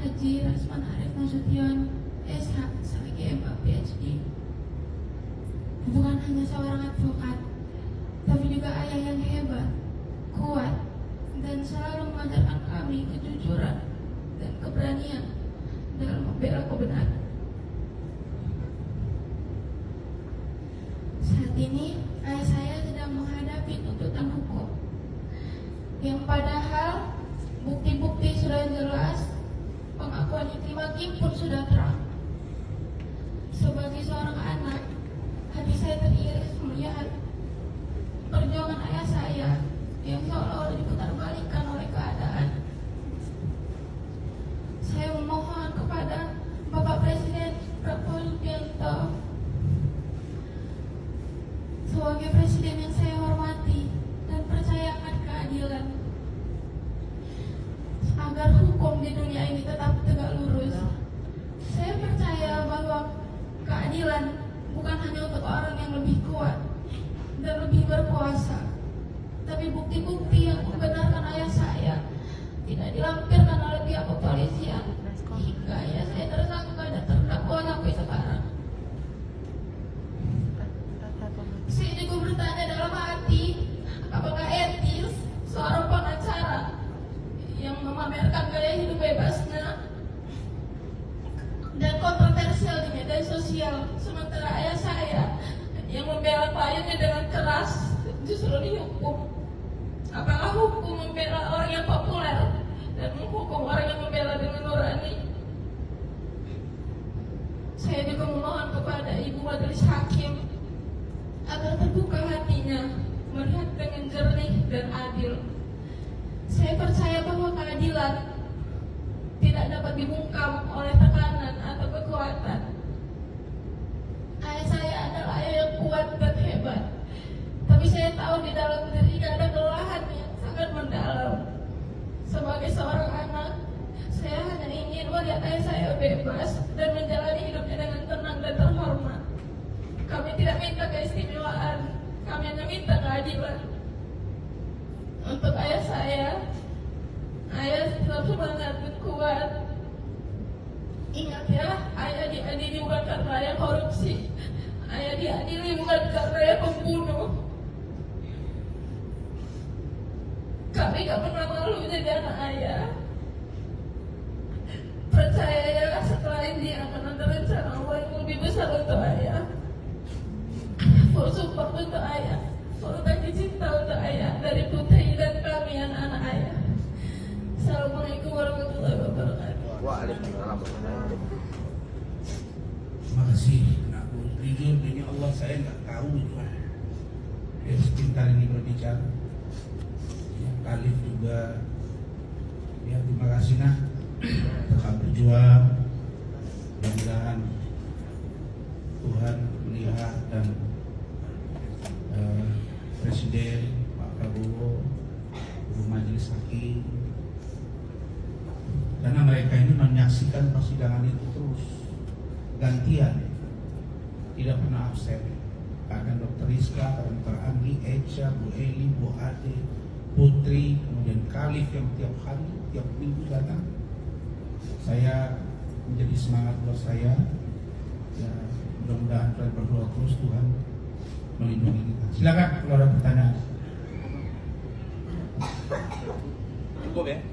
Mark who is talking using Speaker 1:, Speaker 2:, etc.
Speaker 1: Haji Rasman Arif Nasution, SH, SHG MA PhD. Bukan hanya seorang advokat, tapi juga ayah yang hebat, kuat, dan selalu mengajarkan kami kejujuran dan keberanian dalam membela kebenaran. Saat ini, ayah saya sedang menghadapi tuntutan hukum yang padahal bukti-bukti sudah jelas, pengakuan Iklim Hakim pun sudah terang. Sebagai seorang anak, hati saya teriris melihat perjuangan ayah saya yang seolah-olah diputarbalikkan oleh keadaan. Saya memohon kepada Bapak Presiden Prabowo Subianto sebagai presiden yang saya hormati dan percaya akan keadilan, agar hukum di dunia ini tetap tegak lurus. Saya percaya bahwa keadilan bukan hanya untuk orang yang lebih kuat dan lebih berkuasa, tapi bukti-bukti yang membenarkan ayah saya tidak dilampirkan oleh pihak kepolisian hingga ayah saya tersangka dan terdakwa sampai sekarang. Saya juga bertanya dalam hati, apakah etis seorang pengacara yang memamerkan gaya hidup bebasnya dan kontroversial di media sosial, sementara ayah saya yang membela kliennya dengan keras justru dihukum? Apakah hukum membela orang yang populer dan menghukum orang yang membela dengan nurani? Saya juga memohon kepada Ibu Majelis Hakim agar terbuka hatinya melihat dengan jernih dan adil. Saya percaya bahwa keadilan tidak dapat dibungkam oleh tekanan atau kekuatan. Ayah saya adalah ayah yang kuat dan hebat, tapi saya tahu di dalam dirinya ada kelelahan yang sangat mendalam. Sebagai seorang anak, saya hanya ingin melihat ayah saya bebas dan menjalani hidupnya dengan tenang dan terhormat. Kami tidak minta keistimewaan, kami hanya minta keadilan untuk ayah saya. Ayah tetap semangat dan kuat. Ingat ya, ayah diadili bukan karena ayah korupsi, ayah diadili bukan karena ayah pembunuh. Kami gak pernah malu jadi anak ayah. Percaya ya, setelah ini akan ada rencana Allah yang lebih besar untuk ayah. Full support untuk ayah, full bagi cinta untuk ayah dari putri dan kami anak-anak ayah. Assalamualaikum warahmatullahi wabarakatuh.
Speaker 2: Waalaikumsalam.
Speaker 3: Terima kasih. Aku jujur demi Allah saya nggak tahu itu. Ya, sebentar ini berbicara. Ya, Khalif juga. Ya, terima kasih nak. Tetap berjuang. Mudah-mudahan Tuhan melihat dan Presiden Pak Prabowo, Ibu Majelis Hakim, karena mereka ini menyaksikan persidangan itu terus gantian, tidak pernah absen. Kadang Dr. Rizka, kadang Dr. Andi, Echa, Bu Eli, Bu Ade, Putri, kemudian Khalif yang tiap hari, tiap minggu datang. Saya menjadi semangat buat saya. Ya, mudah-mudahan kalian berdoa terus Tuhan melindungi kita. Silakan kalau ada pertanyaan.
Speaker 2: Cukup ya.